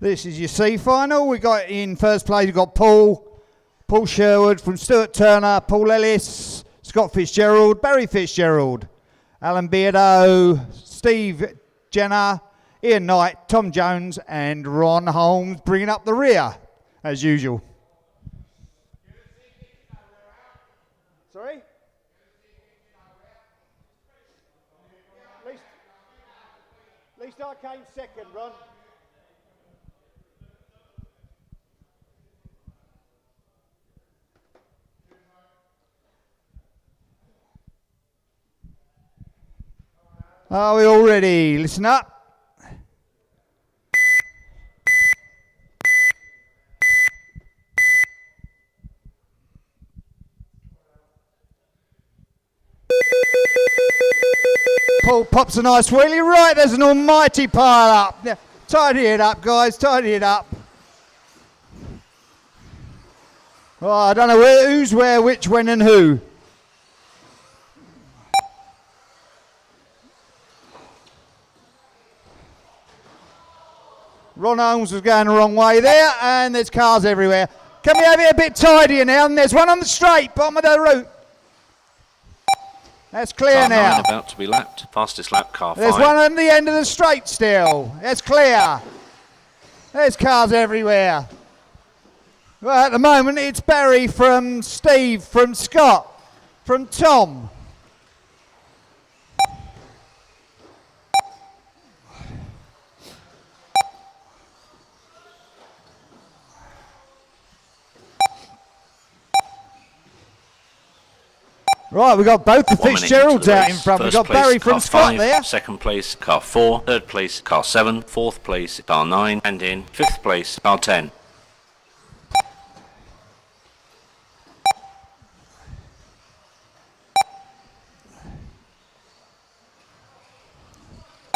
This is your C final. We got in first place, we've got Paul Sherwood from Stuart Turner, Paul Ellis, Scott Fitzgerald, Barry Fitzgerald, Alan Beardo, Steve Jenner, Ian Knight, Tom Jones and Ron Holmes bringing up the rear as usual. Sorry? At least I came second, Ron. Are we all ready? Listen up. Paul pops a nice wheelie. Right, there's an almighty pile up. Now, tidy it up, guys, tidy it up. Oh, I don't know who's where, which, when and who. Ron Holmes was going the wrong way there, and there's cars everywhere. Can we have it a bit tidier now? And there's one on the straight, bottom of the route. That's clear car now. 9 about to be lapped. Fastest lap, car 5. There's one on the end of the straight still. That's clear. There's cars everywhere. Well, at the moment, it's Barry from Steve, from Scott, from Tom. Right, we've got both the Fitzgeralds out in front. We've got Barry from Scott there. Second place, car 4. Third place, car 7. Fourth place, car 9. And in fifth place, car 10.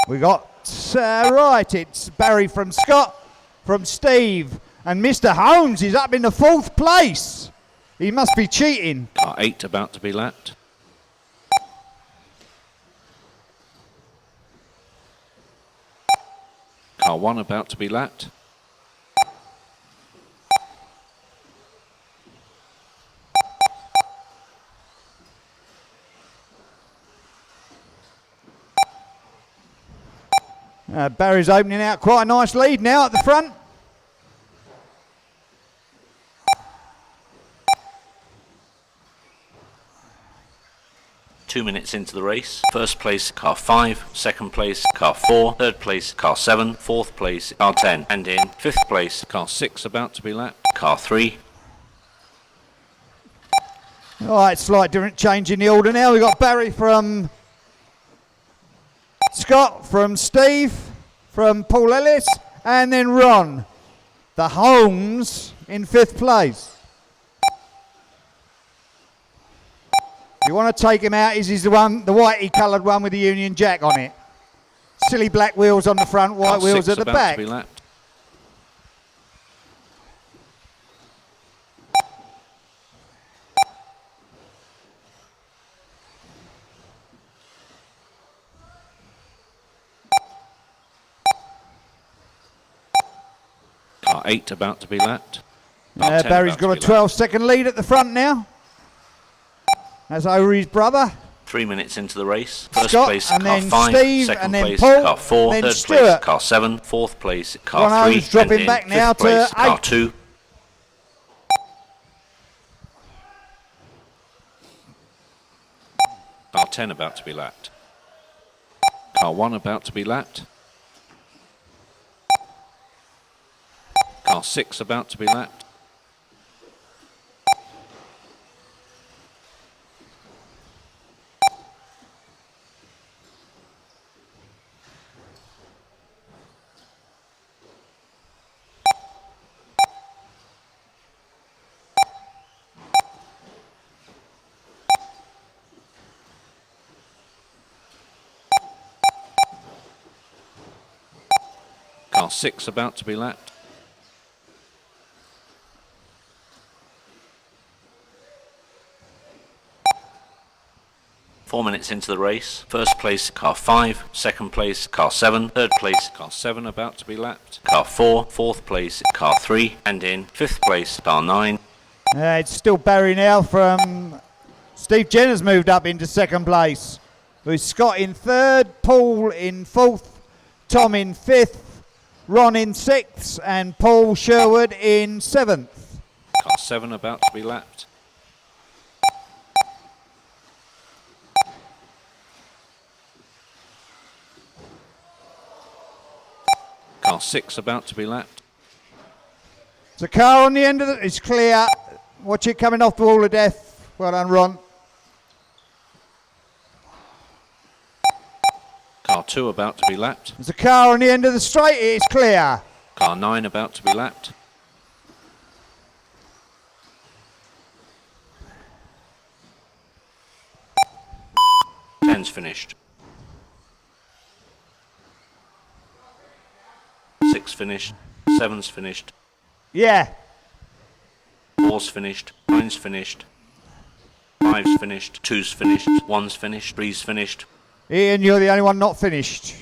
We got, right, it's Barry from Scott, from Steve. And Mr. Holmes is up in the fourth place. He must be cheating. Car 8 about to be lapped. Car 1 about to be lapped. Barry's opening out quite a nice lead now at the front. Two minutes into the race. First place, car 5. Second place, car 4. Third place, car 7. Fourth place, car 10. And in fifth place, car 6 about to be lapped. Car 3. All right, slight different change in the order now. We've got Barry from Scott, from Steve, from Paul Ellis, and then Ron. The Holmes in fifth place. If you want to take him out, he's the one, the whitey coloured one with the Union Jack on it. Silly black wheels on the front, white wheels at the back. To be lapped. Car 8 about to be lapped. Barry's got a 12-second lead at the front now. That's over his brother. 3 minutes into the race. First Scott, place, and car then 5. Steve, Second and then place, Paul, car 4. then Third Stuart. place, car 7. Fourth place, car Ron 3. Holmes dropping and in back now fifth place, to car 8. 2. Car 10 about to be lapped. Car 1 about to be lapped. Car 6 about to be lapped. Car 6 about to be lapped. 4 minutes into the race. First place, car 5. Second place, car 7. Third place, car 7 about to be lapped. Car 4. Fourth place, car 3. And in 5th place, car 9. It's still Barry now from Steve Jenner's moved up into second place. With Scott in third, Paul in fourth, Tom in fifth, Ron in sixth, and Paul Sherwood in seventh. Car 7 about to be lapped. Car 6 about to be lapped. The car on the end of it's clear. Watch it coming off the wall of death. Well done, Ron. Car 2 about to be lapped. There's a car on the end of the straight. It's clear. Car 9 about to be lapped. Ten's finished. 6 finished. 7's finished. Yeah. 4's finished. 9's finished. 5's finished. 2's finished. 1's finished. 3's finished. Ian, you're the only one not finished.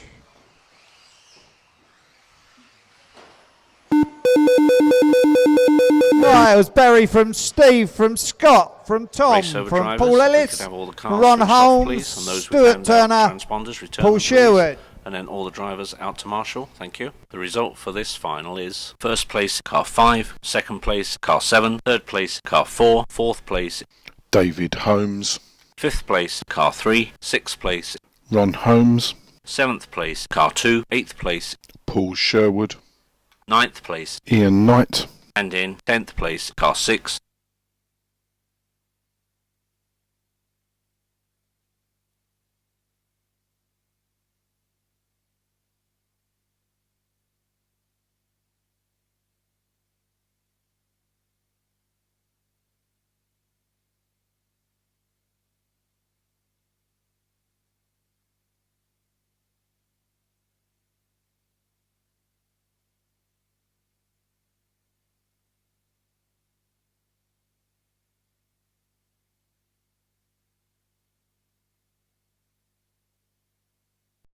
Right, it was Barry from Steve, from Scott, from Tom, Race over from drivers, Paul if we Ellis, could have all the from cars Ron switched off, Holmes, please, and those with Stuart handout Turner, transponders, return Paul them, please. Sherwood. And then all the drivers out to marshal. Thank you. The result for this final is first place, car 5. Second place, car 7. Third place, car 4. Fourth place, David Holmes, 5th place, car 3. 6th place, Ron Holmes, 7th place, car 2. 8th place, Paul Sherwood, 9th place, Ian Knight, and in 10th place, car 6.